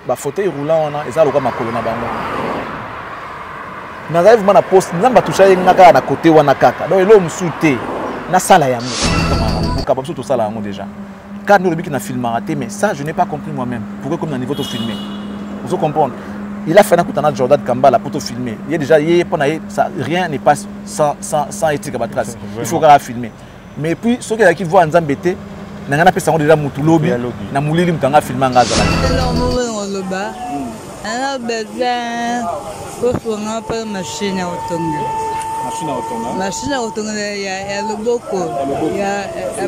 ba fauteuil roulant wana eza loka makolo na bango na rêve mana poste nzamba toucha ngaka na côté wana kaka donc elo msute na sala ya mo ka ba tout sala yango déjà quand nous le biki na film raté mais ça je n'ai pas compris moi-même pourquoi comme dans niveau to filmer vous comprenez il a fait un coup de Jordan Kambala pour te filmer il y a déjà ça rien n'est pas sans éthique à trace il faut qu'on filmer mais puis ceux qui voient Nzambete n'a pas ça déjà mutulobi na mulili mutanga filmer ngaza alors besoin pour qu'on appelle machine à autonome machine à autonome il y a le boko il y a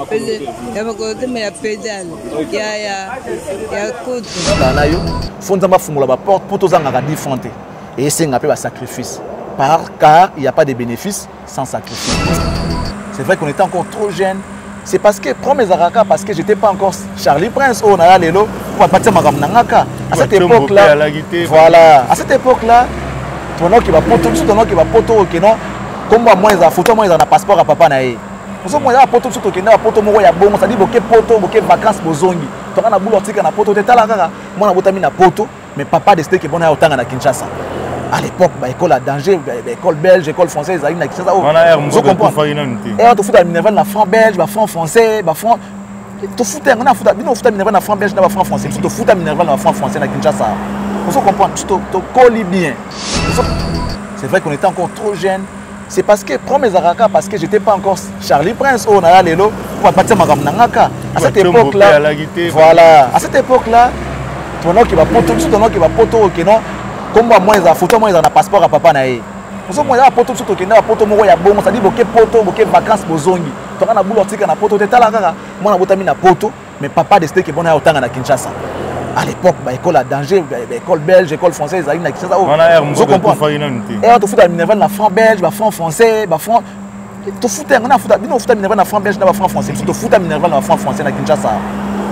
pédale il y a côté mais il y a pédale il y a côté tanayo fondama fungula ba porte pour tous en différentes et c'est un peu un sacrifice car il n'y a pas de bénéfices sans sacrifice. C'est vrai qu'on était encore trop jeune. C'est parce que prends mes araka parce que j'étais pas encore Charlie Prince au Nala Lelo pour partir magam nangaka. À cette époque-là, voilà, à cette époque-là, ton nom qui va poto, ton nom qui va poto ok non. Comme moi ils a photo moi ils ont un passeport à papa naé. Nous sommes moi poto tout ok non poto moi ya bon ça dit boké poto boké vacances bozongi. Tu as na boulot tika na poto teta la kaka. Moi na botami na poto mais papa décidé que bon na otanga na Kinshasa. À l'époque, école à danger, école belge, école française, ça y est, ça. On a air, on comprend. Et on te fout à Minerval, la franc belge, la franc français, la franc. Tu fout à Minerval, la franc belge, la franc français. Tu te fout à Minerval, la franc français, la Kinshasa. On comprend. Tu te colles bien. C'est vrai qu'on était encore trop jeune. C'est parce que prends mes araka parce que j'étais pas encore Charlie Prince au Nala Lelo pour partir magam nangaka. À cette époque-là, voilà. À cette époque-là, ton nom qui va poto, ton nom qui va poto, ok non. Comme moi ils ont photo moi ils ont un passeport à papa naé. Nous sommes moi ya poto tout ok na poto moi ya bon ça dit boké poto boké vacances bozongi. Tu as na boulot tika na poto teta la kaka. Moi na botami na poto mais papa décidé que bon na otanga na Kinshasa. À l'époque école à danger, école belge, école française, ça y est, Kinshasa. On a air, on comprend. Et on te fout à Minerval la franc belge, la franc français, la franc tu fout on a fout à Minerval la franc belge, la franc français. Tu te fout à Minerval la franc français na Kinshasa.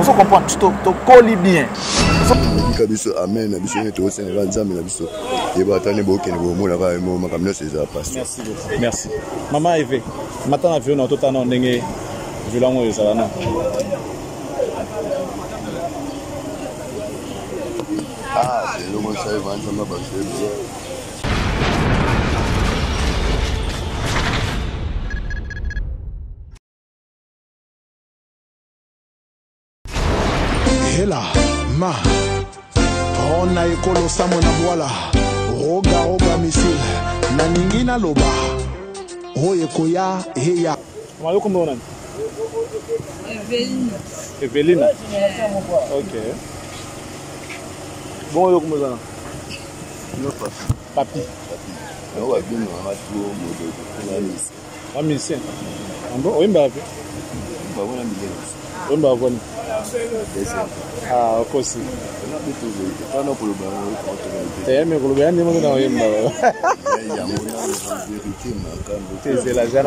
On se comprend, tu te colles bien. Amen. Merci beaucoup. Merci. Maman Eve, maintenant avion na tota na ndenge violon oyo zalana. Ah, le mo sai vanta ma ba Hela ma on a ekolo samo na voila roga missile na ningina loba oye koya heya Mayo kombo nani? Evelina. OK. Bon yo kombo zana. No Papi. No wa bino ma tu mo de na Amisien. Ambo oyimba pe. Ba wona migeni. Oyimba voni. Ah, aussi. Mais vous le avez c'est la jeune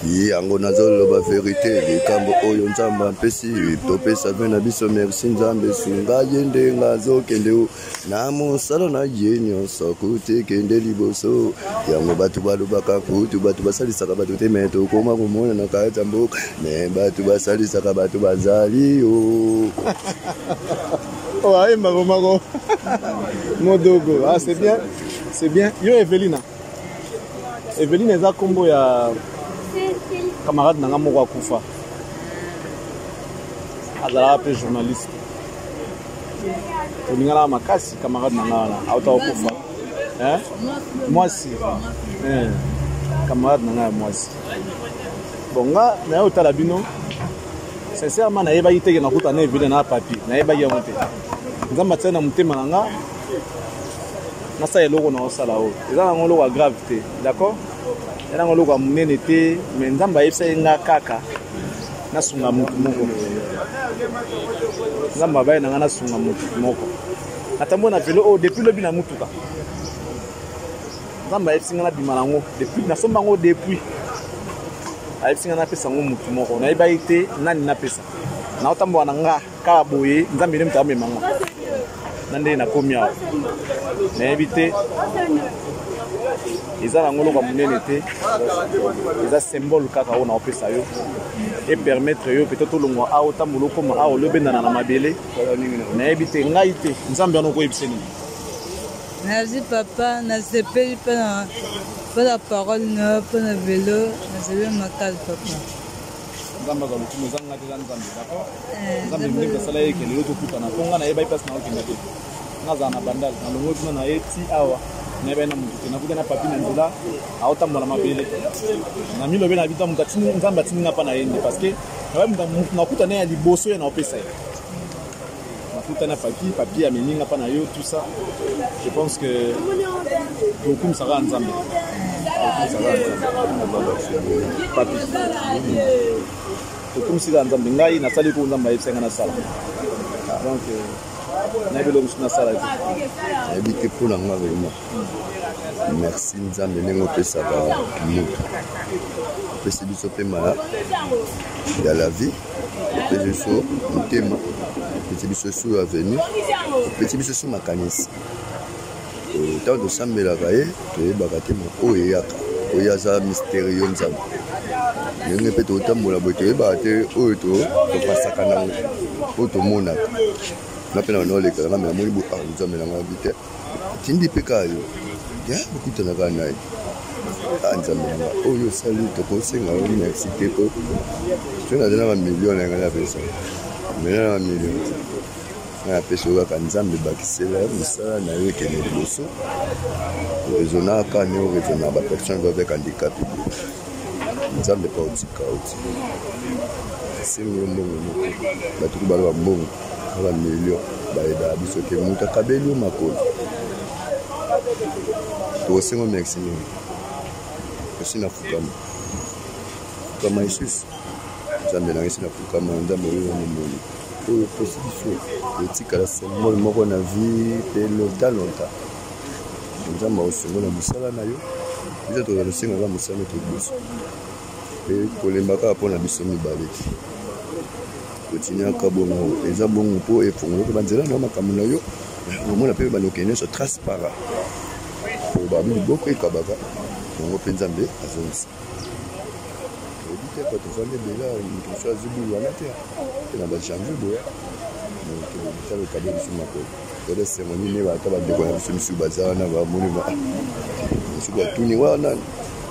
yango nazoloba vérité likambo oyo nzamba mpesi topesa mpe na biso merci nzambe singa ye ndenge azokende na mosala na ye nyonso kutekende liboso yango bato balobaka kutu bato basalisaka bato te me tokoma komona na kati ya mboka me bato basalisaka bato bazali o ayemba komako modogo. Ah, c'est bien yo Evelina eza kombo ya camarade nanga moko akufa azala pe journaliste olingana makasi camarade nanga wana auta akufa mwasi camarade nanga mwasi bonga na yo tala bino sincèrement na yeba yiteke na kuta na evile na papier na yeba ya monte nzamba tsena mutema nanga na sa eloko na osala o eza na ngolo grave te d'accord ena ngolo kwa munene te mais nzamba yebisa nga kaka na sunga mutu moko nzamba baye nanga na sunga mutu moko atambo na velo o depuis le bina mutuka nzamba yebisa nga na bima nango depuis na somba ngo depuis ayebisa nga na pesa ngo mutu moko na yeba ite nani na pesa na otambo na nga ka boye nzamba ile mtame manga nande na komia na yebite eza na ngolo kwa munene te eza symbole kaka ona opesa yo et permettre yo peut-être au longo a otambulo comme a olobenda na mabele na ebite ngaite nzambe anoko ebiseni. Merci papa, na sepeli pas la parole ne pas le vélo, na sepeli makal papa. Nzamba za lukumu zanga te nzambe d'accord. Nzambe ndenge sala yeke lelo to kutana konga na eba ipas na okenda te. Ngaza na bandal na longo tuna na eti awa. Na eba na mutu na kutana papi na ndola aotambola mabele. Na milo bena bita mukatini nzamba tininga pa na yende parce que na kutana ya liboso ya na opesa. Na kutana papi ya meninga pa na yo tout ça. Je pense que beaucoup ça va nzambe. Papi. Comme si nzambe ngai na sali ko nzamba yebsenga na sala. Donc na belo na sala. Habité pour la moi vraiment. Merci nzambe nengo pesa ba mutu. Pesa biso pe mala. Dans la vie, pesa biso mutema. Pesa biso sur avenir. Pesa biso sur makanisi. Tant de sambela kaye, to yebaka te mo oyaka. Oyaza mystérieux nzambe. Nenge pe to tambola boto yebaka te oyo to pasaka nango. Oyo to monaka. Na pena no le kala na moni bu nzambe na ngabite. Tindi pe kayo. Ya bukutana kana nayi. Nzambe na oyo sali to kosenga o merci te ko. Tuna dena million na ngala pesa. Mena million. Na pesa ka nzambe bakisela musala na yo kene liboso. Raisonna ka ne o raisonna ba personne avec handicap. Nzambe pa otika oti. Singo mbongo. Batu balo mbongo. Ba million ba eda biso ke muta kabeli makolo. To singo merci ni. Kasi na fukama. Kama Yesus. Nzambe na ngisi na fukama nzambe yo mbongo. Oyo possible etikala symbole moko na vie pe longtemps nzambe osongola mosala na yo biso tozalosengaka mosala to biso pe kolembaka mpona biso mibale kotinyaka bongo eza bongo mpo efongoloka banzela na makambo na yo omona mpe banoke nyonso transparent po babi liboko ekabaka yango mpe nzambe azongisa oyebi te po tofandi ebela moto mosu azibulu wana te pe na bajanvier boya tala okabe biso makolo tode seremoni ne bata bandeko na biso misu baza wana bamoni mosu batuni wana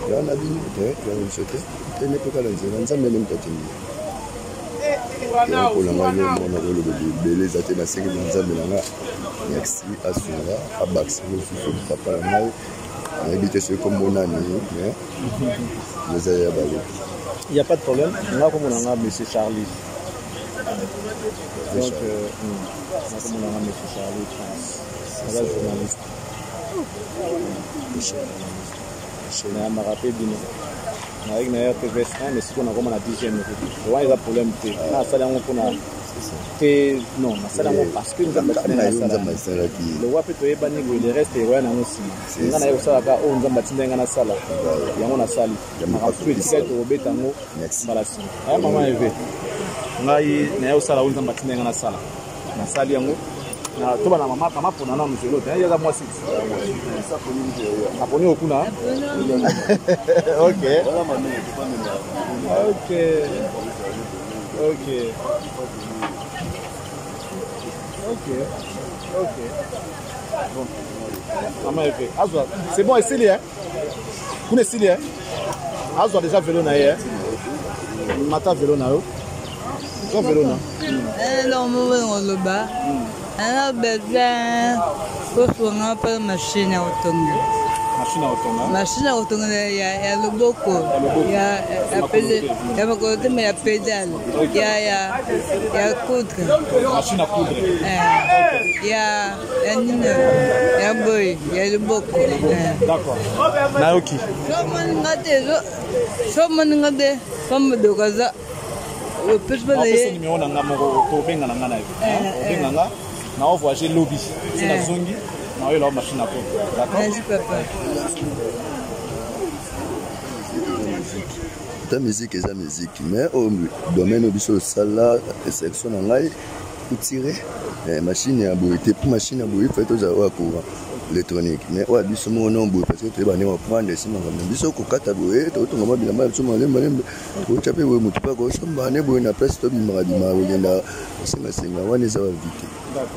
yana bino te yana biso te tene mpe kala nzela nzambe ne moto atindi kolanga yo mona koloba ebele eza te nasengi na nzambe nanga merci asunga abakisa mosusu papa na ngai nayebi te soki komonani mais eza ya bale. Il n'y a pas de problème. On a comme on a M. Charlie. Donc, on a comme on a M. Charlie, on a le journaliste. On a rappelé bien. On a eu une TV1, mais si on a comme la 10e. Il y a un problème. On a ça dans mon non, parce que nous avons le wap est banni, le reste est ouais, aussi. Nous avons ça là, on a bâti dans la salle. Il y a mon salle. On a fait des tickets au bétango. Voilà. Ah, maman est venue. On a eu une salle, on a bâti dans la salle. La salle, yango. Na toba na mama pour nana mzelo. Il y a moi 6. Ça pour nous au kuna. OK. OK. OK. Ok. Bon. Maman est fait. Azwa. C'est bon, essayez, hein? Vous essayez, hein? Azwa déjà vélo na hier. Mata vélo na yo. Toi vélo na. Non, moi on le bas. On a besoin pour on pas machine autonome. Machine autonome, il y a le boko. Il y a côté mais il y a pédale. Il y a coudre. Machine à coudre. Il y a boy, il y a le boko. D'accord. Naoki. Comme de Gaza. Le plus de numéro na ngamo ko benga na ngana yo. Benga nga na on voyager lobby. C'est la zongi. Na yo la machine à coudre. D'accord. Merci papa. Ta musique est la musique, mais au domaine de sala section en live pour tirer machine à bouillir, pour machine à bouillir, fait aux courant. électronique. Mais ouais, biso mo nombre parce que tu vas aller prendre des sinon même biso ko kata boé to to ngoma bilamba biso malemba lemba to chape boé mutu pa ko samba ne boé na place to bimara bima ogenda singa singa wana za vite. D'accord.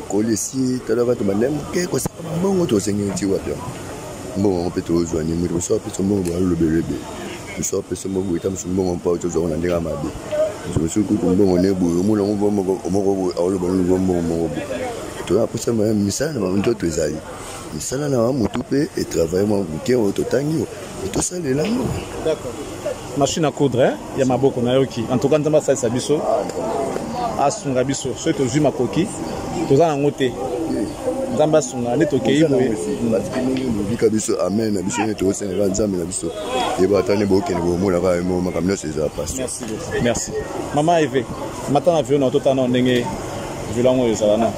Ko lesi tala ba to malemba ke ko sa mbongo to sengi ti wa bien. Mbongo pe to zo ni mu so pe so mbongo ba lo belebe. So pe so mbongo ita so mbongo pa to zo na ndinga mabe. Je me suis dit que mbongo ne boé mo na mo awlo ba lo mbongo. Tu as pour ça même misala na mto to ezali. Misala na mutu pe et travailler mon week-end au totangi et tout ça les là. D'accord. Machine à coudre, il y a maboko na yoki. En tout cas ndamba ça biso. Asunga biso, so to zuma koki. To za na ngote. Ndamba sunga ne to kei boye. Bika biso amen na biso ne to Sénégal nzambe na biso. Et ba tane boke ne bo mona ba mo makamno c'est ça passe. Merci beaucoup. Merci. Maman Eve, matin avion na totana ndenge vilango ezalana.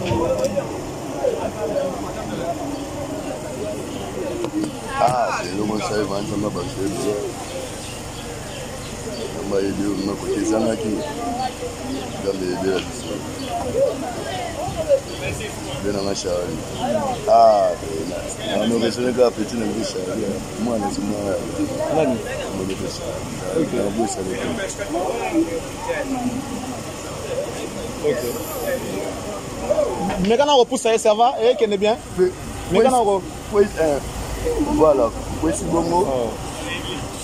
Ah, c'est le mot ça va ça m'a passé. On va aider on m'a côté ça qui dans les bien na chari. Ah, on aurait besoin de petit na chari. Moi na zuma. Nani? Mo de ça. OK, on va ça OK. Mais quand on repousse ça va et qu'elle est bien. Mais quand on voilà, voici bongo.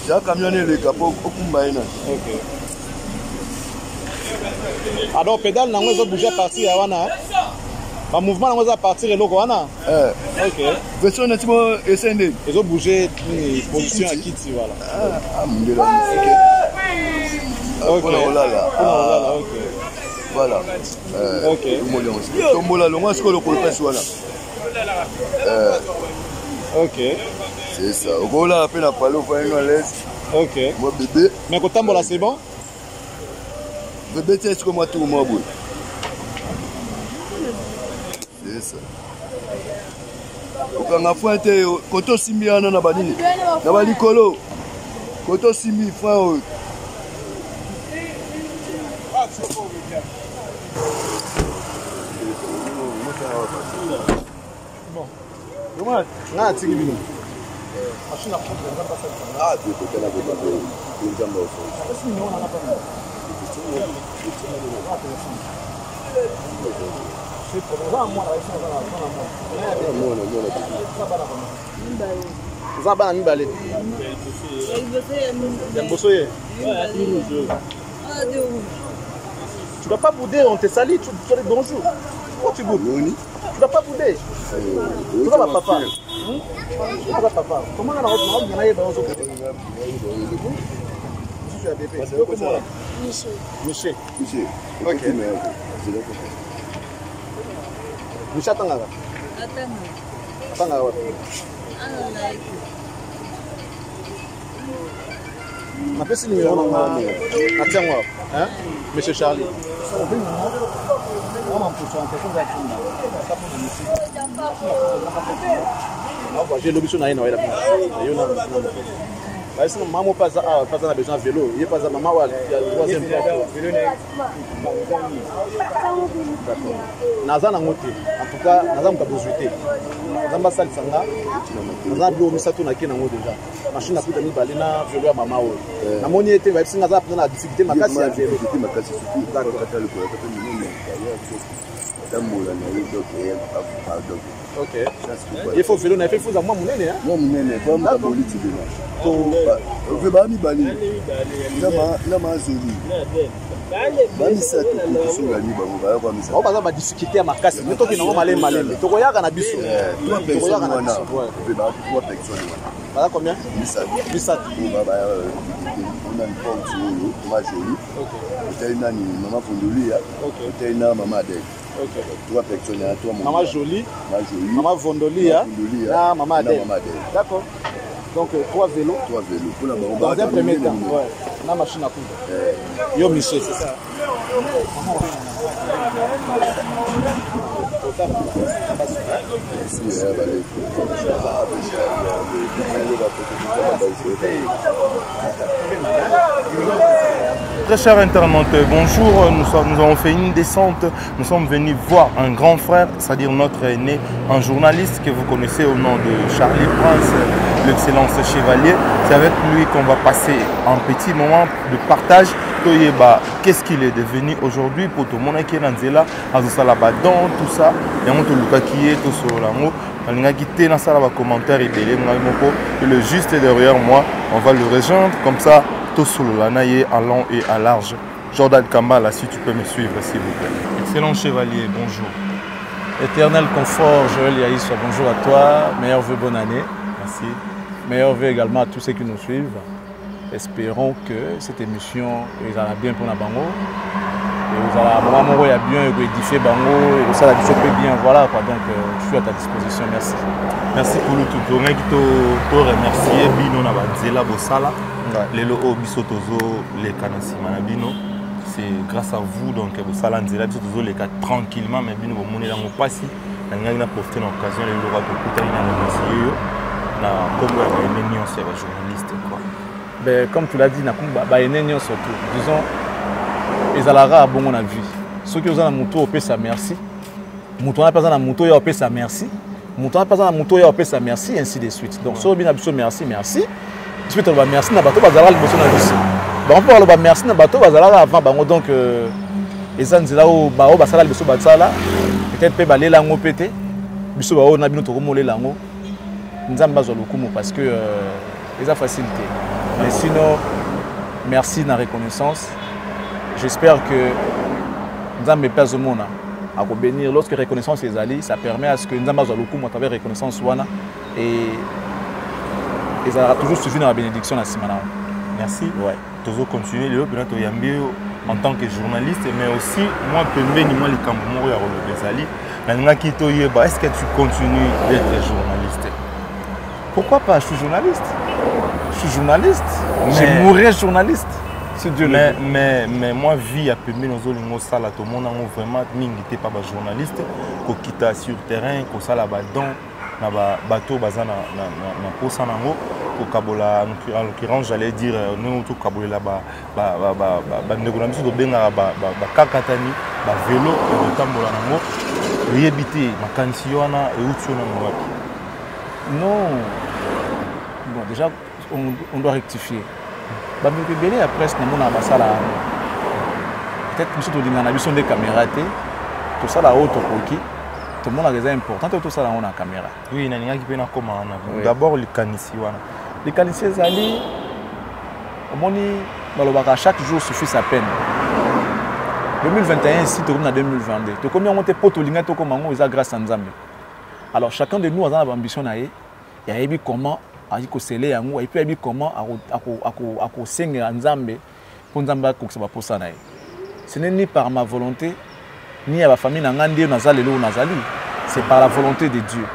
J'ai un camionneur le capot au Kumbaïna. Ok. Alors, pédale, nous avons bougé à partir à Wana. Le mouvement, nous avons partir à Wana. Ok. Version nativement SND. Ils ont bougé position à Kitty, voilà. Ah, mon Dieu. Ok. Ok. Voilà. Ok. Tombola, le moins ce que le colpes voilà. Ok. C'est ça. Au gros là, après la palo, on va aller à l'aise. Ok. Moi bébé. Mais quand tambola c'est bon? Bébé, tu es comme moi tout le monde. C'est ça. Quand on a fait koto simi ana na banini. Na bali kolo. Koto simi frère. Bon. Comment na tigi bino? Machine à coudre, on va passer. Ah, tu peux te la faire. Tu peux me faire. Est-ce que nous on a pas mal? C'est pour moi moi là, c'est moi. Zaba ni balé. Mbosoye. Tu dois pas bouder, on te salit, tu dois dire bonjour. Pourquoi tu boudes? Tu dois pas bouder. Tu vas papa. Tu vas papa. Comment on a retrouvé on a eu dans ce je suis ABP. Michel. Ok. Michel Tangara. Tangara. On appelle ce numéro là. Attends-moi. Hein? Monsieur Charlie. J'ai l'option à aller là. Maman pas a besoin de vélo. Il n'y a pas de maman. Il y a le troisième Naza na ngote. En tout cas, Naza m'a besoin. Naza sali sanga. Naza bio misato na kina ngo déjà. Machine à coudre ni balina vélo à maman. Na moni était va singa za na difficulté makasi ya vélo. Makasi surtout d'accord kata le ko kata ni tambola na yo donc OK. Il faut vélo na fait faut moi munene hein. Moi munene pas ma politique là. To veut ba mi bali. Na ma zoli. Bani sa to ko la ni ba ba kwa misa. On ba difficulté ya makasi. Nto ki na ngoma maleme. To ko yaka na biso. To ko yaka na biso. Veut ba pour personne. Voilà combien? 17. On a une porte ma jolie. OK. Tena ni maman Vondolia. OK. Tena maman Adek. OK. Trois personnes à toi maman jolie. Maman Vondolia. Na maman Adek. D'accord. Donc 3 vélos. 3 vélos. Pour la dans un premier temps. Ouais. Na machine à coudre. Yo Michel, c'est ça. Très chers internautes, bonjour. Nous avons fait une descente. Nous sommes venus voir un grand frère, c'est-à-dire notre aîné, un journaliste que vous connaissez au nom de Charlie Prince, l'excellence chevalier. C'est avec lui qu'on va passer un petit moment de partage. Qu'est-ce qu'il est devenu aujourd'hui pour tout le monde qui est dans Zela, à Salabadon, tout ça. Et on te le qui est tout sur l'amour. On a quitté dans ça, commentaire et le juste derrière moi, on va le rejoindre comme ça. Sur l'anaïe à long et à large. Jordan Kambala, si tu peux me suivre, s'il vous plaît. Excellent chevalier, bonjour. Éternel confort, Joël Yaïs, bonjour à toi. Meilleurs vœux, bonne année. Merci. Meilleurs vœux également à tous ceux qui nous suivent. Espérons que cette émission ira bien pour la Bango. Et vous allez bien édifier Bango et ça la bien. Voilà quoi. Donc je suis à ta disposition. Merci. Merci pour le tout. On a remercier Bino Nabazela Bossala. C'est grâce à vous donc Bossala Nzela Bisotozo les cas tranquillement mais Bino Bomone dans mon passé. On a profité de l'occasion de le raconter na comme un journaliste quoi. Ben, comme tu l'as dit, surtout. Disons, ils allaient à bon la vie. Ceux qui ont un moto au ça merci. Moto n'a pas un moto au ça merci. Moto n'a pas un moto au ça merci, ainsi de suite. Donc, si on a besoin merci, merci. Tu peux te dire merci, na bateau, bazala le besoin de vie. On peut parler merci, na bateau, bazala avant, donc, les gens là où basala le besoin bazala, peut-être peut baler lango pété. Biso bao na bino to romolé lango. Nzamba zo lokumo parce que les a facilité. Mais sinon, merci de la reconnaissance. J'espère que nous allons pas au monde à bénir. Lorsque la reconnaissance est allée, ça permet à ce que nous allons à travers la reconnaissance et ça aura toujours suivi dans la bénédiction la semaine. Merci. Ouais. Toujours continuer le en tant que journaliste, mais aussi moi moi les Cambomoro est-ce que tu continues d'être journaliste? Pourquoi pas? Je suis journaliste. Je suis journaliste. Je mourrai journaliste. Si Dieu le veut. Mais moi, vie à Pembe, nous avons ça tout le monde a vraiment n'était pas journaliste. Qu'on quitte sur le terrain, qu'on ça là-bas dans na bateau bazana na posa nango ko kabola en l'occurrence j'allais dire nous tout kabola là-bas ndeko na biso to benga ba kakatani ba vélo to tambola nango yebité makanisi wana e utio na mwaki. Non. Bon, déjà, on doit rectifier. Après, peut-être que nous avons des caméras, tout ça, tout le monde a des important, tout ça, on a caméra. Oui, il y a qui peut comment. D'abord, les canissi. Les canissi, chaque jour suffit sa peine. 2021, ici, tu es en 2022. Tu combien on te pote au linga, tu comment grâce à Nzambe. Alors, chacun de nous a une ambition. Il y a comment et puis comment ce n'est ni par ma volonté ni à ma famille c'est par la volonté de Dieu.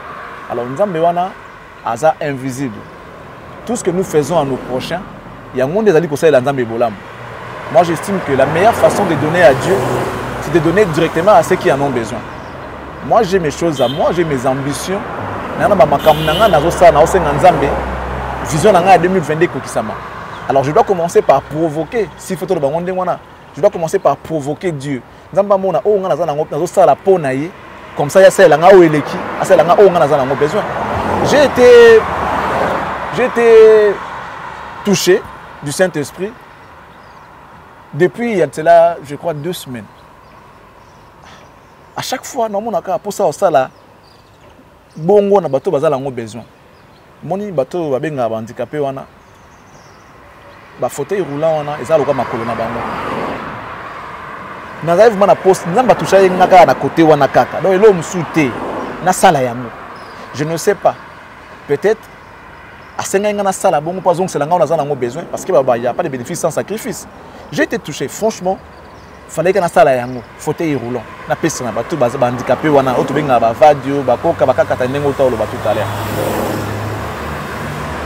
Alors Nzambe wana aza invisible. Tout ce que nous faisons à nos prochains, il y a un monde des alliés qui Nzambe bolam. Moi j'estime que la meilleure façon de donner à Dieu, c'est de donner directement à ceux qui en ont besoin. Moi j'ai mes choses à moi, j'ai mes ambitions. Vision 2022 kokisama. Alors je dois commencer par provoquer, si faut je dois commencer par provoquer Dieu. Comme ça, j'ai été touché du Saint-Esprit depuis il y a cela, je crois, 2 semaines. À chaque fois, pour ça, bongo na bateau bazala ngo besoin. Moni bateau babenga ba handicapé wana. Ba fauteuil roulant wana ezala ko makolo na bango. Na rêve mana poste nzamba toucha ngaka na côté wana kaka. Donc elo msute na sala yango. Je ne sais pas. Peut-être à senga na sala bongo pas zonga selanga on a zango besoin parce que il y a pas de bénéfice sans sacrifice. J'ai été touché franchement. Fallait que na sala yango fauteuil roulant na pesa na bato baza handicapé wana auto benga ba vadio ba koka ba kaka tanengo uta lo bato tout à l'heure.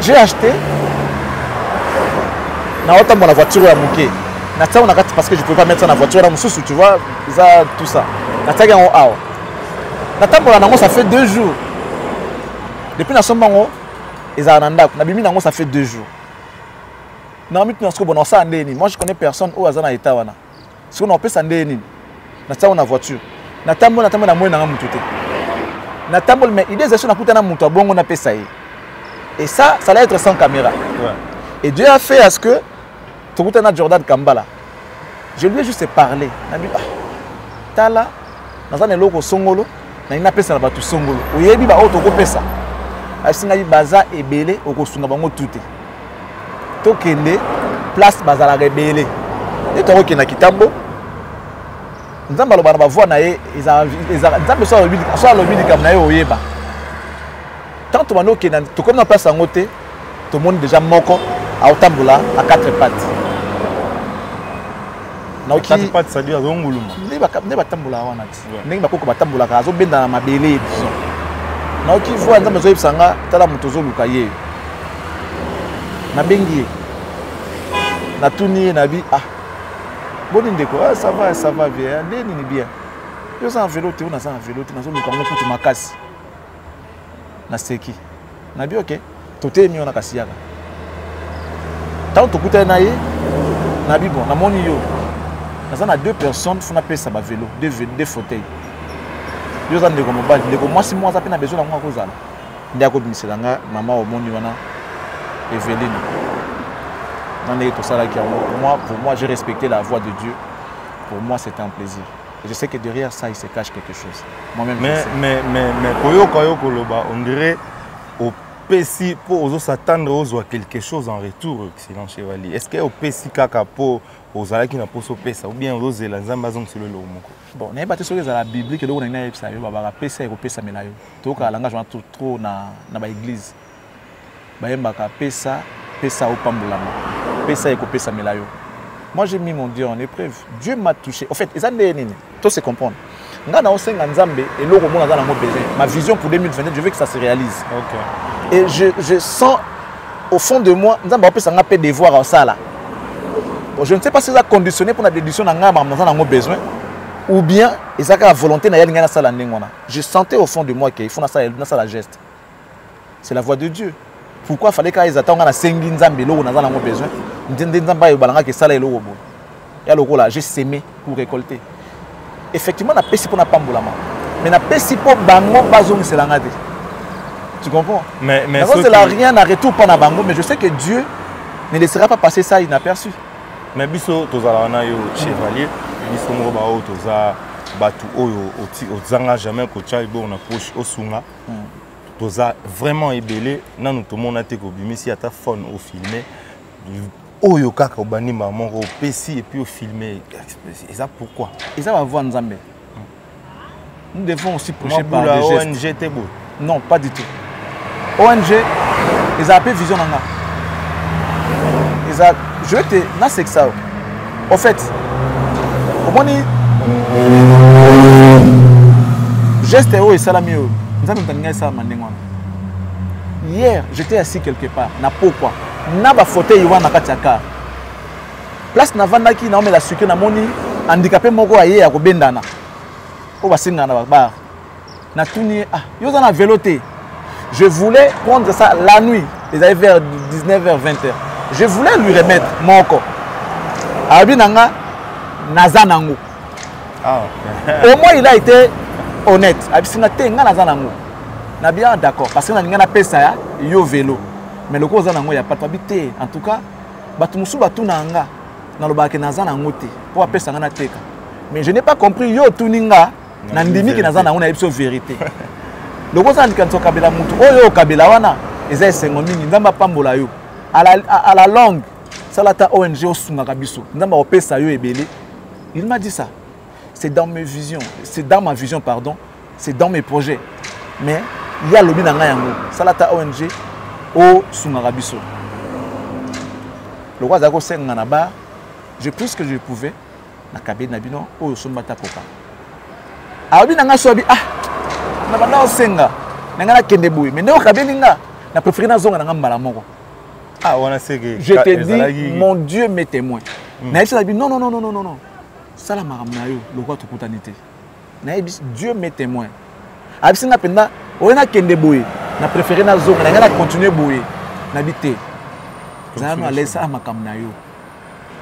J'ai acheté na auto mon voiture ya muke na tsa on a parce que je peux pas mettre ça dans la voiture là mususu tu vois ça tout ça na tsa ga on awa na tambola nango ça fait 2 jours Depuis na sombango ezananda na bimi nango ça fait 2 jours. Na mitu na sko bon ça ndeni. Moi je connais personne au azana état wana. Si on peut s'andeni. Na tsa on a voiture. Na tambo na moyo na mutu te. Na tambo mais idée c'est na kuta na mutu bongo na pesa yi. Et ça allait être sans caméra. Ouais. Et Dieu a fait à ce que tu kuta na Jordan Kambala. Je lui ai juste parlé. Na bi tala na zana loko songolo na ina pesa na batu songolo. Oyebi ba auto ko pesa. Asinga baza ebele okosunga bango tuté. Tokende place bazala rebele. Et to okena kitambo. Nzamba lobana ba voix na ye nzamba so lobi likam na ye oyeba. Tant to bano okena to comme na place yango te to monde déjà moko a otambola à 4 pattes. Na oki 4 pattes ça dit azonguluma. Ne batambola wana ti. Ndenge bakoko batambola ka azobenda na mabele disons. Na oki voix nzamba zo yebsanga tala mutozo luka ye. Na bengi na tuni na bi boni ndeko ça va bien ndeni ni bien yo ça en vélo te on a ça en vélo te na zo luka ngo putu makasi na seki na bi OK tote mi on a kasiaka tant to kuta na ye na bi bon na moni yo na ça na 2 personnes fona pesa ba vélo deux fauteuils yo za ndeko mobali ndeko mwasi mwa za pe na besoin na mwa kozala ndako bimisela nga mama o moni wana Evelyne. Pour moi, j'ai respecté la voix de Dieu. Pour moi, c'était un plaisir. Et je sais que derrière ça, il se cache quelque chose. Moi-même, mais on dirait au PC pour s'attendre aux quelque chose en retour, excellent chevalier. Est-ce que au PC kaka pour aux ala qui n'a pas sauté ça ou bien aux elanzamba zong sur le lomoko. Bon, n'est pas sur la Bible que l'on a eu ça, baba PC et PC melayo. Tout cas, langage trop na ba église. Bayemba ka pesa au pambulama. Pesa et pesa melayo. Moi j'ai mis mon Dieu en épreuve. Dieu m'a touché. En fait, tout se comprendre. Ngana osenga nzambe et loko mona za na mo besoin. Ma vision pour 2022, je veux que ça se réalise. OK. Et je sens au fond de moi nzambe pesa nga pe devoir en ça là. Bon, je ne sais pas si ça conditionné pour la déduction na nga na mo besoin ou bien ezaka la volonté na yalinga na sala ndengona. Je sentais au fond de moi qu'il faut na ça la geste. C'est la voix de Dieu. Pourquoi fallait qu'ils attendent à la sengi nzambe lo na za mo besoin? Ndende nzamba yo balanga ke sala eloko bo. Ya loko là, j'ai sémé pour récolter. Effectivement, na pesi pour na pambolama. Mais na pesi pour bango bazong selanga te. Tu comprends? Mais c'est là rien à retour pour na bango, mais je sais que Dieu ne laissera pas passer ça inaperçu. Mais biso tozala na yo chevalier, biso mo ba o toza batu oyo ozanga jamais ko tcha ibo na poche osunga. Toza vraiment ébélé, na nous tout monde a été bimisi ata phone au filmer. Oyo kaka obani maman au PC et puis au filmer. Et ça pourquoi? Et ça va voir Nzambe. Nous devons aussi prêcher par des gestes. ONG t'es beau? Non, pas du tout. ONG, ils ont appelé Vision Nanga. Je vais te... Là, c'est que ça. En fait, au moins, geste et salami. Hier, j'étais assis quelque part. Na pourquoi? Na ba fauteuil wana katiaka. Place na vandaki na la sucre na moni handicapé moko aye ya kobendana. O basinga na ba. Na tuni yo za na véloté. Je voulais prendre ça la nuit, ils avaient vers 19h 20h. Je voulais lui remettre moko. Abi nanga nazanango. Au moins il a été honnête. Abi singa te nga nazanango. Na bien d'accord parce que na ninga na pesa ya yo vélo. Mais le cause nango ya pas habité. En tout cas, batu musu batu nanga na lobaki nazanango te. Pour pesa nga na teka. Mais je n'ai pas compris yo tuninga na ndimi ki nazanango na episode vérité. Le cause andikanso kabela mutu oyo kabela wana eza esengo mingi nzamba pambola yo. À la longue, salata ONG osunga kabiso. Nzamba opesa yo ebele. Il m'a dit ça. C'est dans mes visions, c'est dans ma vision pardon, c'est dans mes projets. Mais il y a lobby nanga yango. Salata ONG o sunga kabiso. Le roi zako senga na ba, j'ai pris ce que je pouvais na kabé na bino o sombata koka. Abi nanga so abi na banda o senga. Nanga na kende boui, mais ndeko kabé ninga na préféré na zonga nanga mbala moko. Je te dis, mon Dieu m'est témoin. Non. Ça la maramnayo, le roi tout Dieu m'est témoin. Abisina penda, on a kende boy. na préféré na zonga na ngana continuer boye na bité za na laisser makam na yo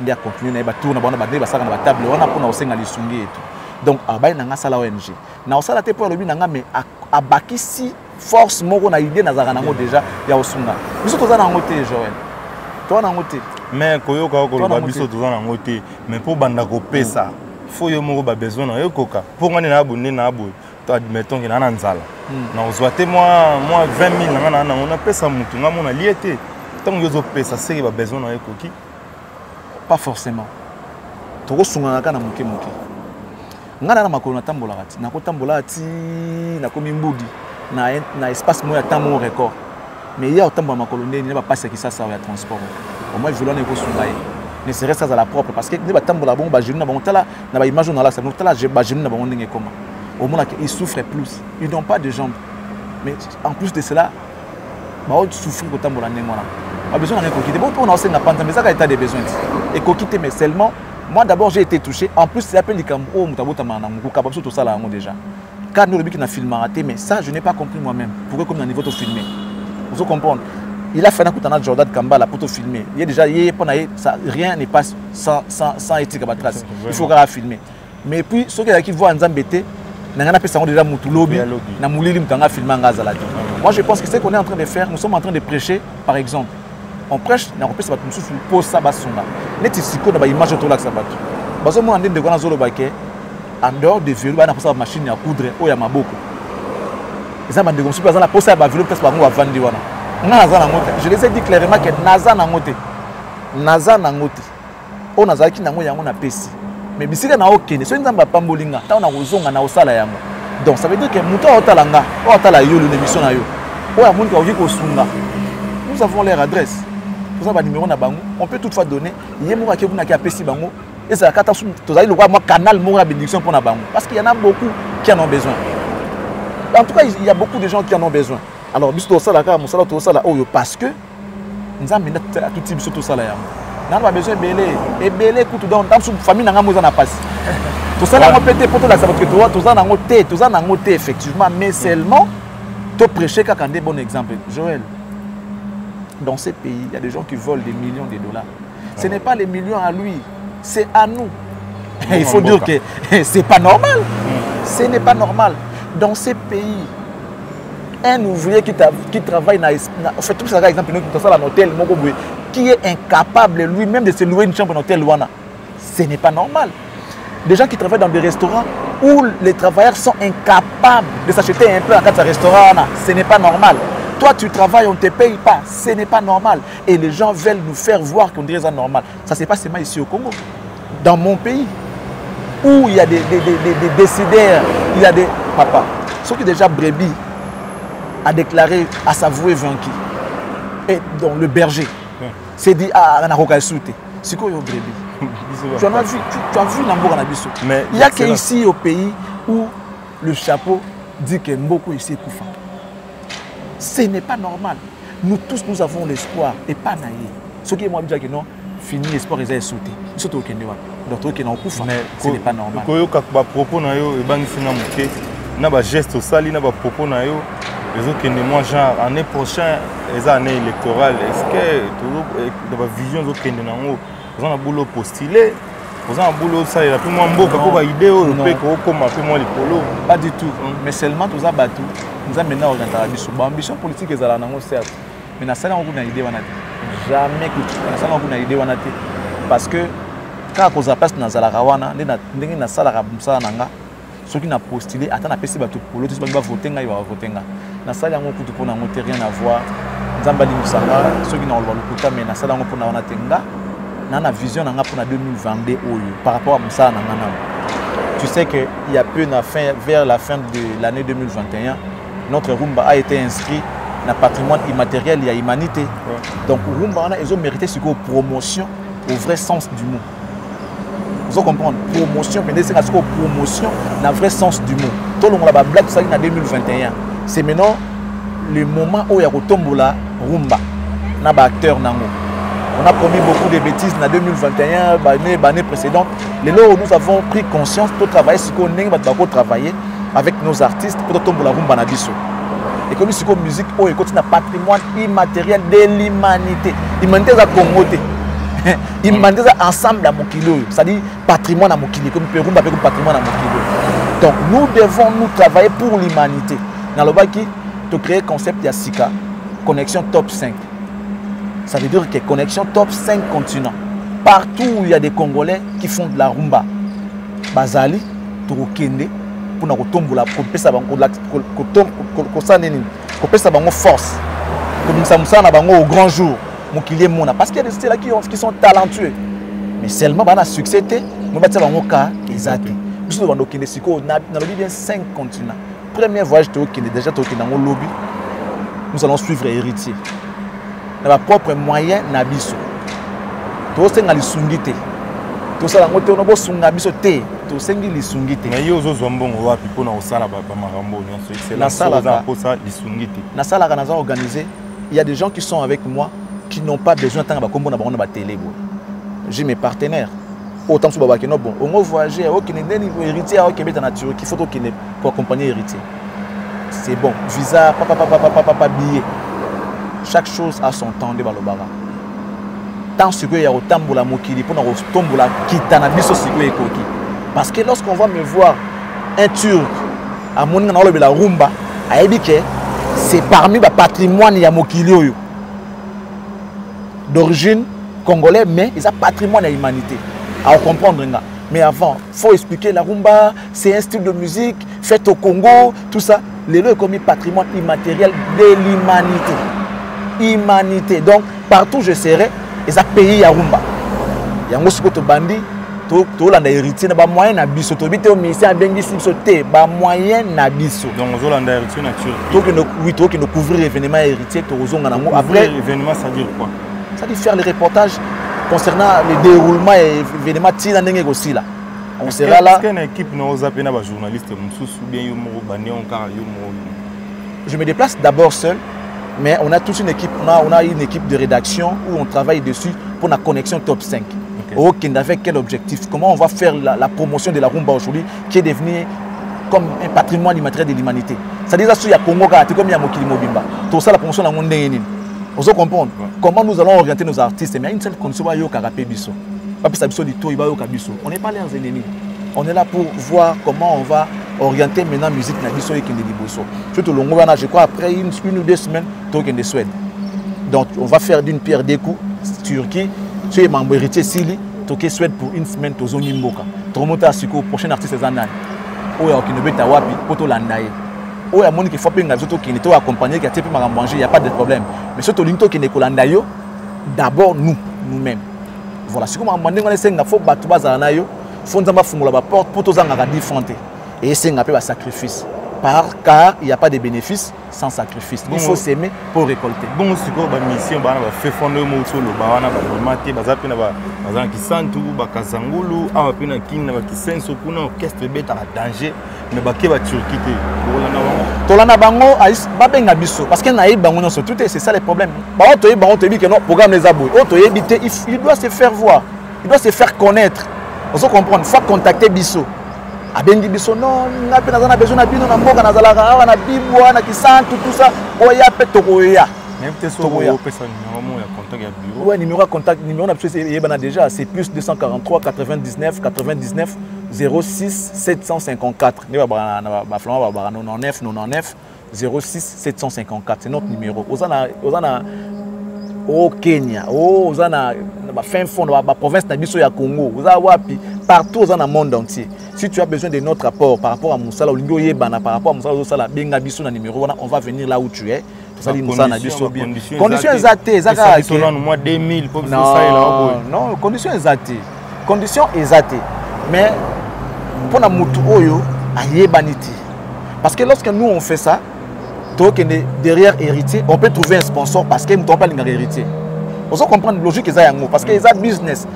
ndia continuer na ba tour na bana ba ne ba saka na ba table wana pona osenga lisungi etu donc abai na nga sala ONG na osala te po lobi na nga mais abakisi force moko na idée na zaka nango déjà ya osunga biso toza na ngote Joël to na ngote mais koyoka ko ba biso toza na ngote mais pour banda ko pesa faut yo moko ba besoin na yo koka pour ngani na abonné na abo to admettons que na nzala na ozwate moi 20 000 na na on a pesa mutu nga mona liete tant yo zo pesa c'est ba besoin na yo koki pas forcément toko sunga na kana moke moke ngana na makolo na tambola kati na ko tambola ati na komi mbudi na espace moya tamo record mais il y a autant de makolo ndeni na ba passe ki ça ya transport au moins violon na ko sunga ne serait ça à la propre parce que ne ba tambola bon ba jeune na bon tala na ba image na la ça no tala ba jeune na bon ndenge comment au moins ils souffrent plus ils n'ont pas de jambes mais en plus de cela ba on souffre ko tambola ndenge wana a besoin d'un coquille. Bon, on a aussi un pantalon, mais ça a état des besoins. Et coquille, mais seulement, moi d'abord j'ai été touché. En plus, c'est appelé comme oh, tout ça là déjà. Car nous le but qu'on a filmé raté, mais ça je n'ai pas compris moi-même. Pourquoi comme dans le niveau de filmer? Vous comprenez? Il a fait un coup de Jordan Kamba pour te filmer. Il y a déjà, rien ne passe sans éthique à trace. Il faut qu'on filmer. Mais puis ceux qui voient un embêté, n'a pas ça déjà moutulobi, n'a moulé l'imtanga filmé en gazalade. Moi je pense que ce qu'on est en train de faire, nous sommes en train de prêcher, par exemple. On prêche, on prêche ça nous sur pose ça basonga. Net ici qu'on a ba image autour là ça bato. Baso mo andé de gona zolo baké en dehors de vélo ba na posa machine ya coudre o ya maboko. Ça bande comme si par exemple la posa ba vélo peut-être ba ngo vandi wana. Naza na ngote. Je les ai dit clairement que naza na ngote. Naza na ngote. O naza ki nango yango na pesi. Mais bisika na okene so nzamba pambolinga ta na kozonga na osala yango. Donc ça veut dire que muto otalanga, o atala yo le émission na yo. O ya mundu ovi ko sunga. Nous avons leur adresse. Pour ça, numéro na bango, on peut toutefois donner. Il y a des gens qui ont pesi bango. Et ça, tu as le canal de bénédiction pour na bango. Parce qu'il y en a beaucoup qui en ont besoin. En tout cas, il y a beaucoup de gens qui en ont besoin. Alors, biso ça là, tout ça là, parce que nous avons tout type tout ça là. Nous avons besoin de belé. Et belé, tout dans la famille, nous avons pas. Tout ça là, on peut pour tout là, ça veut dire que tout ça n'a noté effectivement, mais seulement tu prêcher quand des bons exemples. Joël. Dans ces pays, il y a des gens qui volent des millions de dollars. Ce n'est pas les millions à lui, c'est à nous. Il faut dire que ce n'est pas normal. Ce n'est pas normal. Dans ces pays, un ouvrier qui travaille dans fait tout ça, par exemple, dans un hôtel, qui est incapable lui-même de se louer une chambre dans hôtel, ce n'est pas normal. Des gens qui travaillent dans des restaurants où les travailleurs sont incapables de s'acheter un peu en cas de restaurant, ce n'est pas normal. Toi, tu travailles, on ne te paye pas. Ce n'est pas normal. Et les gens veulent nous faire voir qu'on dirait ça normal. Ça, c'est pas seulement ici au Congo. Dans mon pays, où il y a des décideurs, il y a des... Papa, ceux qui déjà brebis a déclaré, a s'avoué vaincu. Et donc le berger s'est dit, ah, on a recassouté. C'est quoi le brebis? Tu as vu Nambour Nabiso. Il n'y a qu'ici au pays où le chapeau dit que Mboko ici est Koufa. Ce n'est pas normal. Nous tous, nous avons l'espoir et pas naïf. Ce qui est moi, je dis que non, fini l'espoir, ils ont sauté. Surtout au Kenya. Donc, ce n'est pas normal. Quand vous avez propos, vous avez des gestes aussi, vous avez des propos. Les autres, moi, genre, l'année prochaine, les années électorales, est-ce que dans votre vision, vous avez un boulot postulé? Vous avez un boulot, ça, il y a plus moins beau, vous avez une idée, vous avez un polo. Pas du tout. Mais seulement, vous avez battu. Nous avons maintenant l'ambition politique est là, certes. Mais nous avons une idée. Jamais que nous avons une idée. Parce que quand on a passé dans la Rawana, nous avons une salle à ceux qui ont postulé, attendent à passer pour l'autre, ils vont voter, ils vont voter. Dans salle, on n'a rien à voir. Nous avons ceux qui n'ont pas le quota, mais dans salle, on a une vision pour 2022 par rapport à ça. Tu sais qu'il y a peu vers la fin de l'année 2021, notre Rumba a été inscrit dans le patrimoine immatériel et à l'humanité. Ouais. Donc Rumba, ils ont mérité ce qu'on promotion au vrai sens du mot. Vous comprenez? Promotion, mais c'est promotion dans le vrai sens du mot. Tout le monde a blague ça en 2021. C'est maintenant le moment où il y a Tombola Rumba, n'a pas acteur nango. On a commis beaucoup de bêtises en 2021, l'année précédente. Les lots où nous avons pris conscience pour travailler ce qu'on a travailler avec nos artistes pour tomber la rumba na biso. Et comme si la musique est un patrimoine immatériel de l'humanité. L'humanité est Congo. L'humanité est ensemble à Mokilo. C'est-à-dire patrimoine à Mokilo. Comme Pérou, patrimoine à Mokilo. Donc nous devons nous travailler pour l'humanité. Dans le bas qui te créer le concept de Sika, connexion top 5. Ça veut dire que connexion top 5 continents. Partout où il y a des Congolais qui font de la rumba, Bazali, Turukende, pour nous retomber la force. Comme ça, nous avons au grand jour. Parce qu'il y a des styles qui sont talentueux. Mais seulement, on a succès, nous avons un cas exact. Nous avons 5 continents. Premier voyage, déjà dans le lobby, nous allons suivre héritier. Nous avons propre moyen nabiso. Nous avons les sungite. Nous avons les sungite. Mais yo zo zombon wa pipo na osala ba marambo nyonso. C'est la salle pour ça les sungite. Na salle que nous avons organisé, il y a des gens qui sont avec moi qui n'ont pas besoin de comme on a télé. J'ai mes partenaires. Autant que bon, on va voyager, héritier à Québec en nature, qu'il faut pour accompagner héritier. C'est bon. Visa, papa, billet. Chaque chose a son temps de balobara. Tant que il y a autant de la mokili pour nous tomber la kitana biso sikwe ekoki. Parce que lorsqu'on va me voir un Turc à mon dans la rumba, a dit que c'est parmi le patrimoine ya mokili d'origine congolais, mais ils ont patrimoine à l'humanité. À comprendre. Mais avant, il faut expliquer la rumba, c'est un style de musique fait au Congo, tout ça. Les lois comme patrimoine immatériel de l'humanité. Humanité. Donc, partout où je serai, ils ont payé à rumba. Il y a un autre bandit, tout le monde héritier, il y a moyen d'abisso. Tu as mis un bengi sauté, moyen d'abisso. Donc, vous avez héritier naturel. Oui, tu as couvrir l'événement héritier, tu as après l'événement, ça veut dire quoi? Ça veut dire faire les reportages concernant le déroulement et l'événement Tina aussi là. On sera là. Est-ce qu'il y a une équipe de journalistes Je me déplace d'abord seul, mais on a toute une équipe, on a une équipe de rédaction où on travaille dessus pour la connexion top 5. Okay. Avec quel objectif? Comment on va faire la promotion de la rumba aujourd'hui qui est devenue comme un patrimoine immatériel de l'humanité. C'est-à-dire qu'il y a Congo, comme il y a Mokili Mobimba. Tout ça, la promotion de la monde. Vous comprenez comment nous allons orienter nos artistes? Mais il y a une seule condition, on n'est pas leurs ennemis. On est là pour voir comment on va orienter maintenant la musique et je crois après une ou 2 semaines, de Suède. Donc on va faire d'une pierre deux coups. Turquie, tu es membre héritier Sili, Toké Suède pour une semaine, tu es Mboka. Tu remontes à Siko, prochain artiste c'est Zanan. Il y a des gens qui font accompagner, qui a manger, il n'y a pas de problème. Mais surtout, qui est d'abord nous-mêmes. Voilà, si on a des faut battre les porte pour tous les différents. Et c'est un sacrifice. Car il n'y a pas de bénéfices sans sacrifice. Il faut s'aimer pour récolter. Bon, si vous avez une mission, vous avez fait fondre le mot sur le barana, vous avez fait orchestre bête à danger, mais vous avez Turquie. Tolana bango babenga biso parce que naïb bango non tout c'est ça le problème. Ba otoyi bango te bi que non programme les abou. Otoyi bité il doit se faire voir. Il doit se faire connaître. On se comprendre, il faut contacter biso. Abengi biso non, na pe na besoin na bino na mboka na zalaka na bibwa na kisantu tout ça. Oya pe tokoya. Même te so oya pesa numéro ya contact ya bureau. Ouais, numéro contact numéro na biso yebana déjà c'est plus 243 99 99 06 754. Nous avons 99 06 754. C'est notre numéro. Au Kenya, au fin fond de la province de Congo, partout dans le monde entier. Si tu as besoin de notre apport par rapport à Moussala, par rapport à Moussala, on va venir là où tu es. Conditions exactes. Non, conditions exactes. Conditions exactes. Mais pour la mutu oyo ayebaniti. Parce que lorsque nous on fait ça, derrière héritier, on peut trouver un sponsor parce que nous n'avons pas l'héritier. On doit comprendre la logique parce que les business.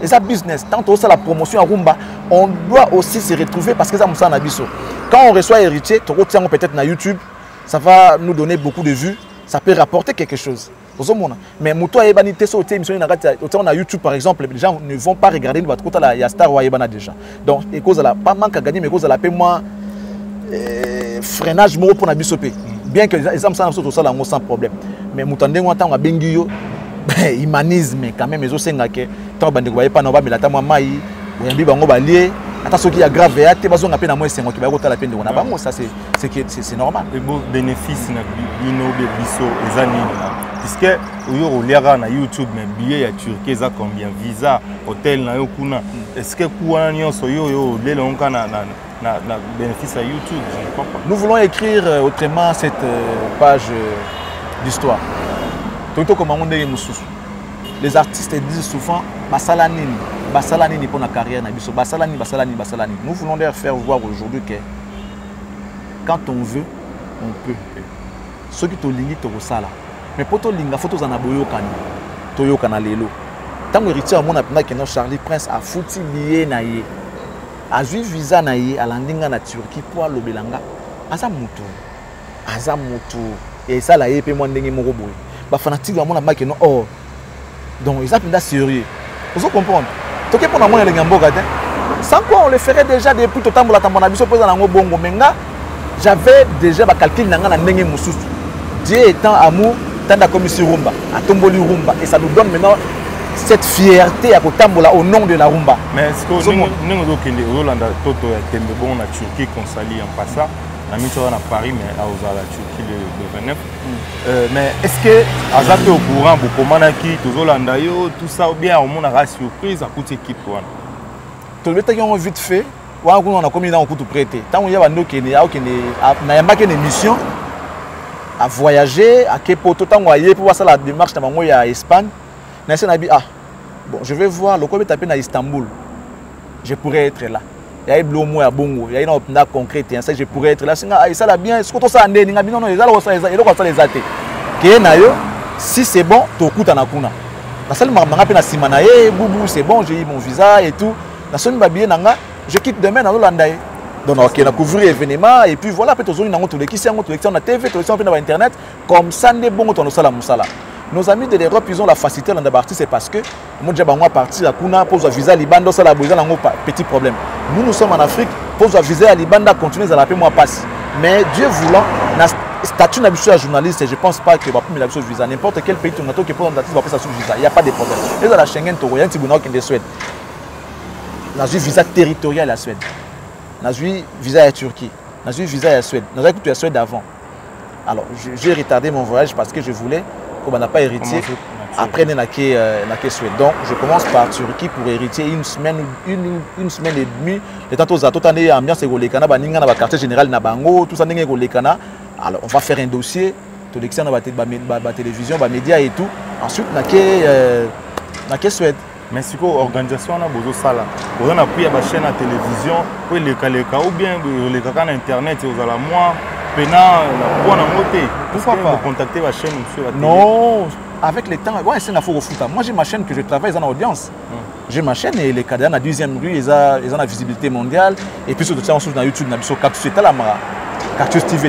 Les business, tant que la promotion à Rumba, on doit aussi se retrouver parce que ça nous a biso. Quand on reçoit héritier, peut-être na YouTube, ça va nous donner beaucoup de vues, ça peut rapporter quelque chose. Mais Moutou Ayebanité, on a YouTube par exemple, les gens ne vont pas regarder notre côté là, il y a Star Ayebana déjà. Donc, et cause la pas manque à gagner, mais cause la paix moins freinage pour la bisopé. bien que les hommes sont sans problème. Mais Moutandé, on a bengi yo, humanisme quand même, ils ont senga que tant bande voyez pas nova mais la tamo mai, ou yambi bango balié, attends ce qui a grave et te bazon appel à moi c'est moi qui va la peine de on a bango ça c'est normal. Le beau bénéfice na bino bebiso les années puisque au lera na YouTube mais billet à Turquie ça combien visa hôtel na yo kuna est-ce que quoi nyonso yo le longa na bénéfice à YouTube, je ne comprends pas. Nous voulons écrire autrement cette page d'histoire. Les artistes disent souvent Basalanini pour la carrière. Basalani. Nous voulons leur faire voir aujourd'hui que quand on veut, on peut. Ceux qui te lingent, te resala. Mais pour te linga, il faut que tu aies un boyo. Tant que héritier, on a appris que Charlie Prince a foutu billet naïe. A vu visa naïe à l'andinga na Turquie pour le belanga. Azamutu. Et ça là, il peut moins d'engue moroboy. Bah fanatique vraiment la marque non. Oh. Donc ils appellent sérieux. Vous comprenez? Donc pour la monnaie les gambo gade. Sans quoi on le ferait déjà depuis tout temps pour la tambola biso pose dans le bongo menga. J'avais déjà ba calcul nanga na ndenge mususu. Dieu étant amour, tant da comme sur rumba, à tomboli rumba et ça nous donne maintenant cette fierté à Kotambola au nom de la rumba. Mais est-ce que nous avons Rolanda Toto et bon en Turquie qu'on s'allie en passant, on a mis ça à Paris mais à la Turquie le 29. Mais est-ce que Azate au courant pour comment qui tous Rolanda tout ça ou bien on a une surprise à toute équipe quoi. Tout le temps vite fait, on a commis dans un coup de prêter. Tant qu'il y a une émission à voyager à Kepoto, tant qu'on pour voir ça la démarche dans Espagne. Bon, je vais voir le combien tapé à Istanbul. Je pourrais être là. Il y a eu à Bongo, il y a une concrète, je pourrais être là. Ça là bien, ce que ça a non non, si c'est bon, tu écoutes en akuna. La seule marque na simana, boubou, c'est bon, j'ai eu mon visa et tout. La seule babie nanga, je quitte demain dans l'Olandaï. Donc on a couvert l'événement et puis voilà, peut-être on a tous les qui sont on a TV, tous les internet comme ça n'est bon on a musala. Nos amis de l'Europe, ils ont la facilité dans partir, c'est parce que moi j'ai partir à Kuna pour un visa Liban, ça la petit problème. Nous sommes en Afrique, pour un visa à Liban, continuer à la paix moi passe. Mais Dieu voulant, statut d'habitude à journaliste, je ne pense pas que va plus l'habitude visa. N'importe quel pays tourne qui pour un statut va passer sous visa, il n'y a pas de problème. Et dans la Schengen, tu as un petit bonheur qui est de Suède. On a eu visa territorial à Suède. On a eu visa à Turquie. On a eu visa à Suède. On a eu Suède avant. Alors j'ai retardé mon voyage parce que je voulais qu'on n'a pas hérité. Après, on a Suède. Donc, je commence par Turquie pour hériter une semaine et demie. Le temps où on a ambiance le quartier général Nabango, tout ça alors, on va faire un dossier, tout l'externe de la télévision, les médias et tout. Ensuite, on a Suède. Mais si l'organisation a besoin de ça, on a pris la chaîne à télévision, ou bien les cas sur internet, vous allez moi. Pourquoi pas vous contacter la chaîne sur la télé? Non, avec le temps, ouais, c'est une foot. Moi j'ai ma chaîne que je travaille, ils ont audience. J'ai ma chaîne et les cadres à 2e rue, ils ont la visibilité mondiale. Et puis surtout, on se sur YouTube, on a Cactus Cactus TV,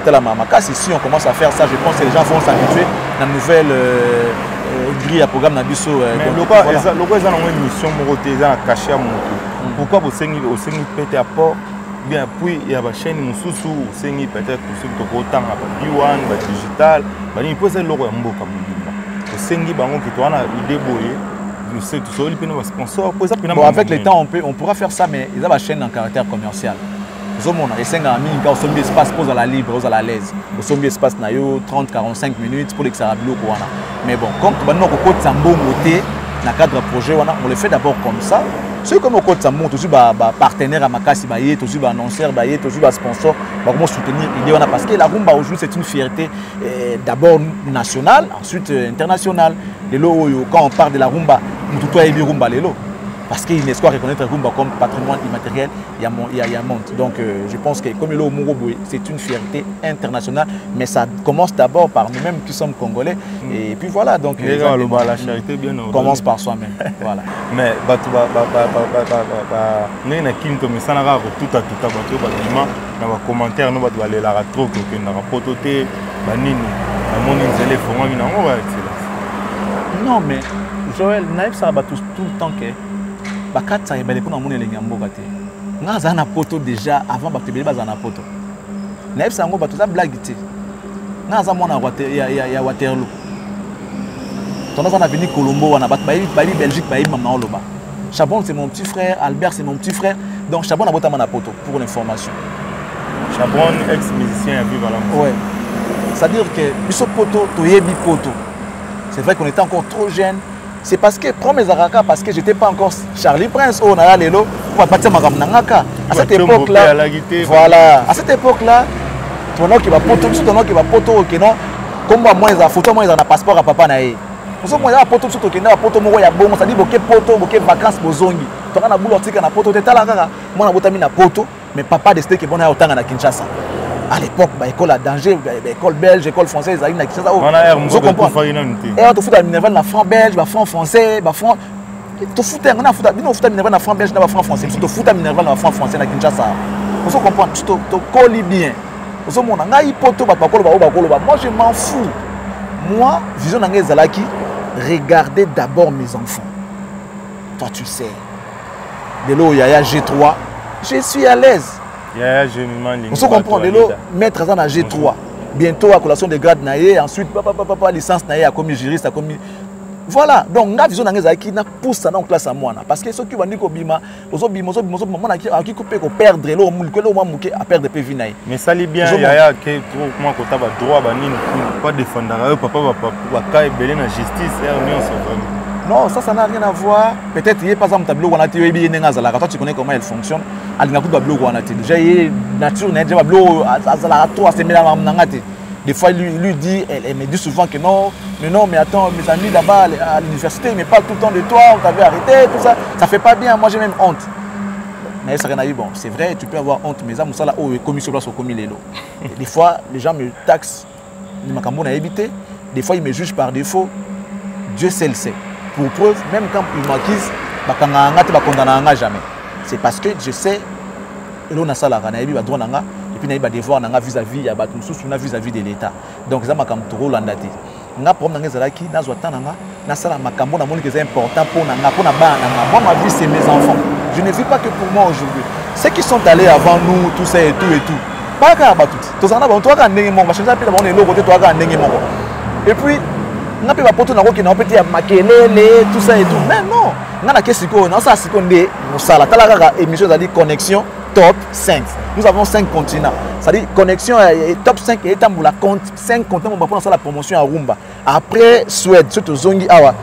si on commence à faire ça, je pense que les gens vont s'habituer à la nouvelle grille à programme. Mais le quoi, ils ont une mission, ils ont caché à mon tour. Pourquoi vous avez pété à port? Bien, puis il y a une chaîne Moussoussou, c'est peut-être pour ceux qui ont autant de B1, de digital, il faut que c'est l'euro en boca. C'est une banque qui doit débrouiller. Bon, avec le temps, on pourra faire ça, mais ils ont une chaîne en caractère commercial. Ils ont un espace pour la libre, à la l'aise. Ils ont un espace 30-45 minutes pour l'extérieur. Mais bon, comme tu as un bon côté, dans le cadre projet, on le fait d'abord comme ça. Ceux comme au côté, tu as un partenaire à Makassi, tu as un annonceur, tu as un sponsor, comment soutenir l'idée. Parce que la rumba aujourd'hui, c'est une fierté d'abord nationale, ensuite internationale. Quand on parle de la rumba, nous avons rumba. Parce qu'il est reconnaître rumba comme patrimoine immatériel, il y a un monde. Donc je pense que comme c'est une fierté internationale, mais ça commence d'abord par nous-mêmes qui sommes congolais. Et puis voilà, donc la charité bien commence par soi-même. Voilà. Mais non mais Joël, naïf ça va tout le temps que bakatsa ebele pour namona lenga mboka te ngaza na poto déjà avant bakebele baza na poto naïf ça ngo bato za blague te naza mwana ya Waterloo. Tandis qu'on a venu Colombo, on a battu Belgique, maman Oloba. Chabon c'est mon petit frère, Albert c'est mon petit frère. Donc Chabon a voté Manapoto pour l'information. Chabon, ex-musicien à vivre à la musique. Ouais. C'est-à-dire que Bisso Poto, Toyebi Poto. C'est vrai qu'on était encore trop jeunes. C'est parce que, prends mes arakas, parce que j'étais pas encore Charlie Prince, oh, Nala Lelo, pour partir ma ramnangaka. À cette époque-là, voilà, à cette époque-là, ton nom qui va poto, ton nom qui va poto, ok, non, comme moi, ils ont photo, moi, ils ont un passeport à papa naïe. Nous sommes là, poto, tout ok, non, poto, moi, il y a bon, ça dit, ok, poto, ok, vacances, bozongi. Tu as un boulot, tu as un poto, tu as là, moi, on a botamine à poto, mais papa décidé que bon, à autant à Kinshasa. À l'époque, l'école à danger, l'école belge, l'école française, ils ont Kinshasa. On comprend. Et on te fout à Minerval, la franc belge, la franc français, la franc. Tu fout à Minerval, la franc belge, la franc français. Tu te fout à Minerval, la franc français, la Kinshasa. On comprend. Tu te colles bien. Moi, je m'en fous. Moi, vision d'Angé Zalaki, regardez d'abord mes enfants. Toi, tu sais. De l'eau, il y a G3. Je suis à l'aise. On se comprend. De l'eau, mettre à G3. Bientôt, à collation de grade naïe, ensuite, licence naïe, à commis juriste, à commis. Voilà, donc, la vision d'Angé Zalaki, n'a pousse ça dans la classe à moi. Parce que ceux qui vont dire que bima, qui coupe qu'on perdre l'eau, à perdre des PV naïe. Mais ça l'est bien, il y a que moi, quand tu as droit, pas défendre, papa, belé la justice, non, ça n'a rien à voir. Peut-être qu'il n'y a pas un tableau, toi tu connais comment elle fonctionne. Déjà, il y a nature, des fois, il lui dit, elle me dit souvent que non, mais attends, mes amis là-bas à l'université, ils me parlent tout le temps de toi, on t'avait arrêté, tout ça. Ça fait pas bien, moi j'ai même honte. Mais ça rien à dire, bon, c'est vrai, tu peux avoir honte, mais ça, là, oh, commis sur place, au commis les lots. Des fois, les gens me taxent, des fois, ils me jugent par défaut. Dieu seul sait. Pour preuve, même quand ils m'accusent, ils ne condamnent jamais. C'est parce que je sais, et là, on a ça là, et puis on a des devoirs vis-à-vis vis-à-vis de l'État. Donc, ça m'a comme trop l'andati. On a problème dans les alaki, dans les temps, na ça la macambo, na moni que c'est important pour na moi ma vie c'est mes enfants. Je ne vis pas que pour moi aujourd'hui. Ceux qui sont allés avant nous, tout ça et tout. Pas qu'à battre tout. Tout ça, toi quand n'engagez mon, je ne sais pas on est là côté toi quand n'engagez mon. Et puis on a pas poto na qui na petit à makelele tout ça et tout. Mais non, on a que siko, non ça siko ndé, musala. Tala émission ça dit connexion top 5. Nous avons 5 continents. Ça dit connexion top 5 et Tamboula compte 5 continents pour prendre la promotion à Rumba. Après Suède, surtout Zongi Awa.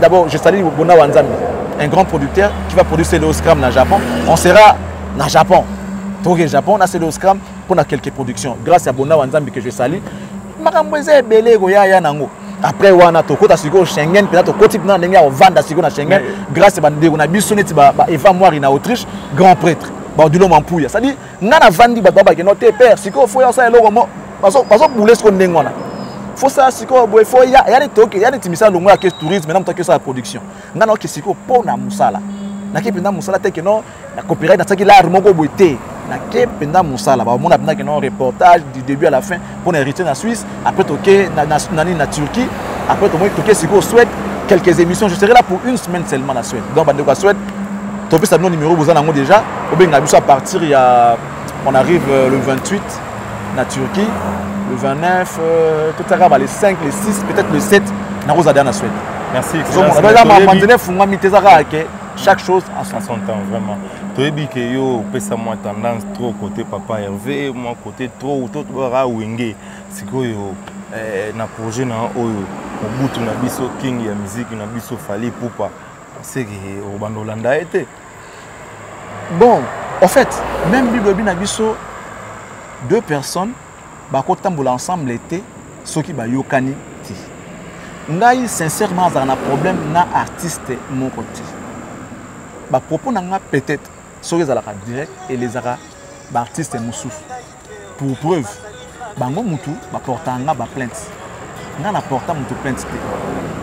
D'abord, je salue Bona Wanzambi, un grand producteur qui va produire Célo Scram dans le Japon. On sera dans le Japon. Donc le Japon, on a Célo Scram pour quelques productions. Grâce à Bona Wanzambi que je salue. Après, on a Toko Tasiko Schengen, puis on a Toko Tip na Nenga Vanda Siko na Schengen. Grâce à Bandé, on a Bissonnet Eva Moiri na Autriche, grand prêtre. Baudulom Ampouya. Ça dit, on a Vandi Baba qui est notre père. Si on faut ça, parce que bouler ce qu'on a. Faut ça, si on faut il y a des toques, il y a des timisa longs à tourisme, maintenant que ça la production. On a que si on pour na musala. Na ke penda musala te que non, la copyright na ça qui la remoko boité. Na ke penda musala. Ba on a penda que non reportage du début à la fin pour hériter na Suisse, après toquer na Turquie, après toquer si on souhaite quelques émissions. Je serai là pour une semaine seulement na Suède. Donc bande de Suède. Topé ça non numéro vous en avez déjà. À partir on arrive le 28 na Turquie, le 29 tout à l'heure les 5, les 6, peut-être le 7 na Rosadia na Suède. Merci. Chaque chose en son temps vraiment. Tu as dit que yo pesa moi tendance trop côté papa Hervé, moi côté trop ra wenge. Siko yo na projet na oyo Mobutu na biso king ya musique na biso Fally Ipupa. C'est que au Bandolanda était. Bon, en fait, même Bible Nabiso, 2 personnes, bakotamboula ensemble était ceux qui ba yokani ti. Ngai sincèrement ça un problème na artiste mon côté. Ba propos nanga peut-être ceux qui alaka direct et les ara ba artiste moussou. Pour preuve, bango mutu ba portanga ba plainte. Na na porta mutu plainte te.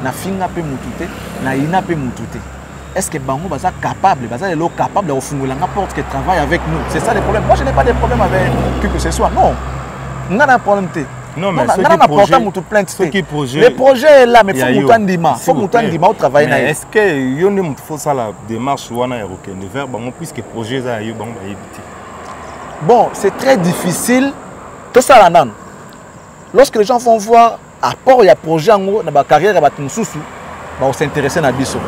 Na finga pe mutu te, na ina pe mutu te. Est-ce que Bango est capable de faire n'importe quel travail avec nous? C'est ça le problème. Moi, je n'ai pas de problème avec qui que ce soit. Non. On a un problème. Non, mais le projet est là, mais il faut que au travail. Est-ce que vous faut ça la démarche puisque le projet est bon, c'est très difficile. Tout ça là. lorsque les gens vont voir apport il y a projet en haut dans ma carrière à Tunsusu va s'intéresser à biso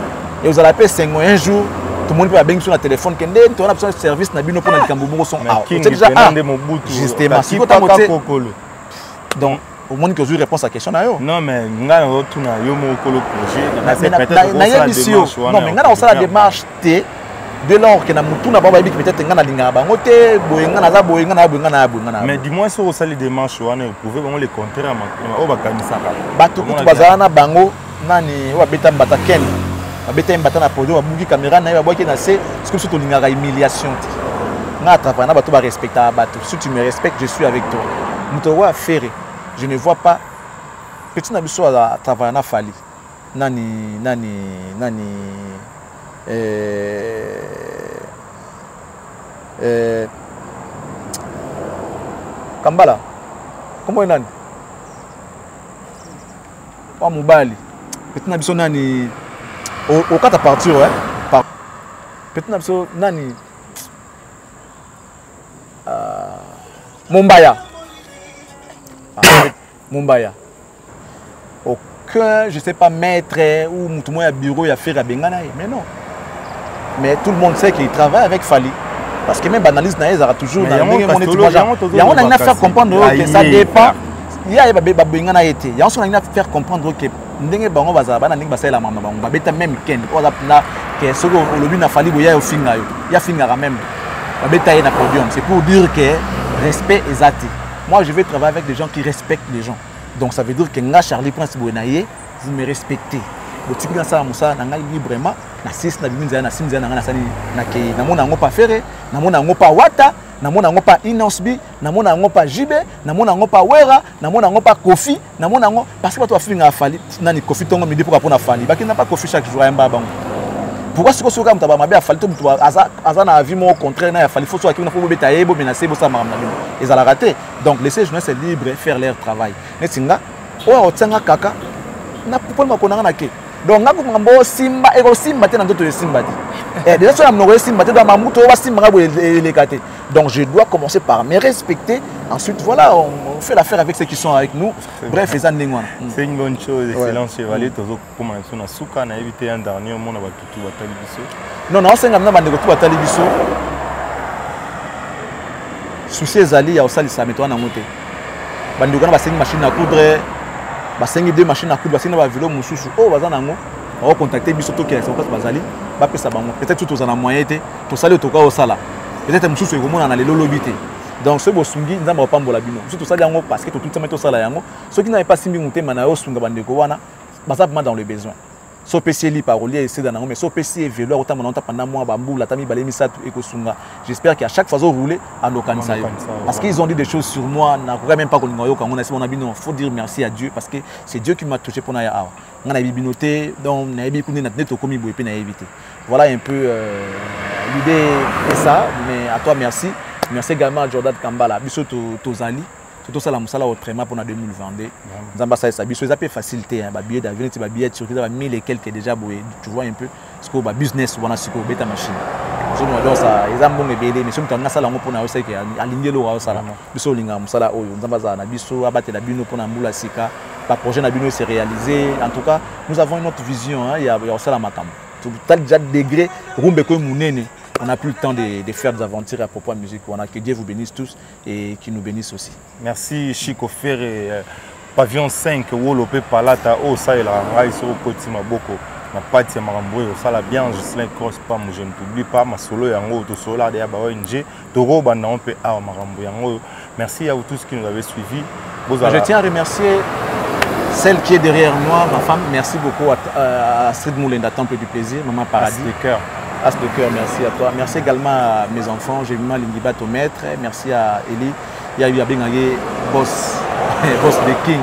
et vous allez appeler 5 mois un jour tout le monde peut bien sur le téléphone que tu as besoin de service na bino pour na Kamboumou son c'est déjà justement si tu donc au moins que je réponse à la question non mais nga tu na yo mo kolo projet non mais nga na la démarche té de lors que na mutu na baba biki peut-être nga na linga bango té boyenga na za boyenga na boyenga na boyenga mais dis-moi si vous allez démarche wana vous pouvez vraiment les contraire au bakanisa bato kutu bazana bango nani wa beta mbata ken ba beta mbata na produit wa buki caméra na ba boki na c'est parce que surtout linga humiliation nga travailler na bato ba respecter bato si tu me respectes je suis avec toi muto wa faire je ne vois pas petit na biso à travailler na fali nani Kambala comment est nani pas mobali petit na biso nani au kata partir ouais petit na biso nani Mumbaya Mumbaya aucun je sais pas maître ou tout le monde à bureau il a fait à Bengana mais non mais tout le monde sait qu'il travaille avec Fali parce que même analyse naïs a toujours il y a on a faire comprendre que ça dépend il y a Bengana été il y a on a faire comprendre que ndenge bango bazaba na ndenge basala mama bango babeta même ken pour la que ce que olobi na Fali boya au finga yo ya finga même babeta na podium c'est pour dire que respect exact. Moi, je vais travailler avec des gens qui respectent les gens. Donc, ça veut dire que nga Charlie Prince Bonaye, vous me respectez. Le type ça, Moussa, nanga librement, na 6 na biminza na simza na sani na ke na mona ngo pa ferre, na mona ngo pa wata, na mona ngo pa inosbi, na mona ngo pa jibe, na mona ngo pa wera, na mona ngo pa kofi, na mona ngo parce que toi finga fali, nani kofi tongo midi pour na fali. Ba ki na pas kofi chaque jour en bango. Pourquoi ce que ce gars m'a bien fallu tout azana vie au contraire na fallu faut soit qui na faut betailler bo menacer bo ça m'a ils allaient rater donc laisser journalistes libres faire leur travail mais singa o tsanga kaka na pour ma konanga na ke donc nga ko simba e ko simba te na ndoto simba di et déjà sur la mnogo simba te do mamuto ba simba bo les katé donc je dois commencer par me respecter ensuite voilà on fait l'affaire avec ceux qui sont avec nous bref les andengwana c'est une bonne chose excellent chevalier tozo commencer na suka na éviter un dernier mot na batutu batali biso non non c'est ngam na bandeko tu batali biso souci ezali ya osali sa metwa na ngote bandeko na basengi machine à coudre basengi deux machines à coudre basengi ba vélo mususu oh bazana ngo on va contacter biso to ke ça passe bazali ba pesa bango peut-être tout aux moyen te to sali to ka osala peut-être mususu ekomona na lelo lobité donc ce bosungi nzamba opambola bino surtout ça yango parce que tout le temps sala yango ceux qui n'avaient pas simbi mutema na osunga bandeko wana bazapement dans le besoin so pesi parolier essaie dans mais so pesi et vélo autant mon pendant moi bambou la tami balemi ça tout ekosunga j'espère qu'à chaque fois zo rouler en okanisa parce qu'ils ont dit des choses sur moi na ko même pas qu'on ngoyo quand on a si on a bino faut dire merci à Dieu parce que c'est Dieu qui m'a touché pour na ya awa ngana bibinoté donc na yebi kuni na neto komi boye pe na éviter voilà un peu l'idée est ça mais à toi merci. Merci également à Jordan Kambala, biso tozali, tout ça la musala au traitement pour 2022. Nzamba ça biso ça peut faciliter hein, ba billet d'avion, ba billet sur 1000 et quelques déjà boye, tu vois un peu ce que ba business wana siko beta machine. Je me donne ça, ils ont bon belé mais somme tanga sala ngo pona o seke aligner lo wa sala. Biso linga musala oyo nzamba za na biso abate la bino pona mbula sika, ba projet na bino s'est réalisé. En tout cas, nous avons une autre vision hein, il y a sala makam. Tout déjà degré rumbe ko munene. On n'a plus le temps de faire des aventures à propos de musique. On a que Dieu vous bénisse tous et qui nous bénisse aussi. Merci Chico Ferre, Pavillon 5, Wolopé Palata, Osaïla, Raïso, Koti Maboko, ma partie Maramboué, Osala bien, Gislain Cross, pas, je ne t'oublie pas, ma solo Yango, tout solar de Yaba ONG, Toro Bana, Pe A, Maramboué. Merci à vous tous qui nous avez suivis. Je tiens à remercier celle qui est derrière moi, ma femme. Merci beaucoup à Astrid Moulenda, Temple du Plaisir, Maman Paradis. As de cœur, merci à toi. Merci également à mes enfants. J'ai vu Lingibat au maître. Merci à Eli. Il y a eu Abengagé, boss de King.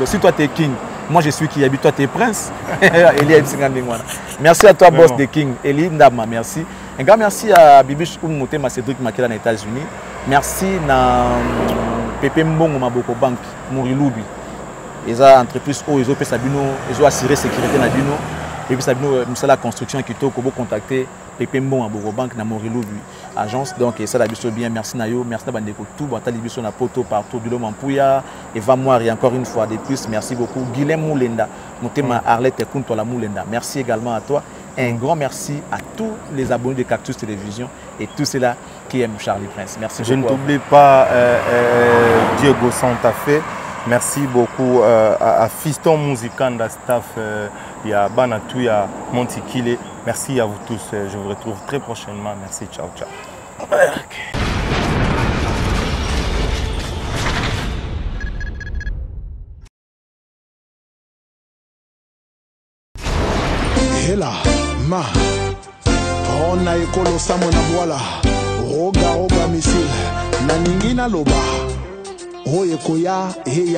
Si toi tu es King, moi je suis qui habite, toi tu es prince. Merci à toi, boss de King. Eli Ndama, merci. Un grand merci à Bibish Oumote, ma Cédric Makela aux États-Unis. Merci à Pepe Mbongo Maboko Bank, Moriloubi. Ils ont entreprise ils ont assuré la sécurité. Et puis, ça la construction qui t'a contacté Pépé Mbon à Borobank, na Morilou, agence. Donc, ça l'a biso bien. Merci Nayo, merci Nabandeko tout. Batali biso na poto partout, Bilo Mampouya, Eva Moiri, encore une fois de plus. Merci beaucoup. Guilhem Moulenda, Moutema Arlette Kountola Moulenda. Merci également à toi. Un grand merci à tous les abonnés de Cactus Télévision et tous ceux-là qui aiment Charlie Prince. Merci beaucoup. Je ne t'oublie pas Diego Santa Fe. Merci beaucoup à Fiston Muzikanda, staff, il y a Banatou, il y a Montikile. Merci à vous tous. Je vous retrouve très prochainement. Merci. Ciao, ciao. Hela, ma, on a ekolo samo na boala, roga roga misil, na ningina loba, oye koya, heya.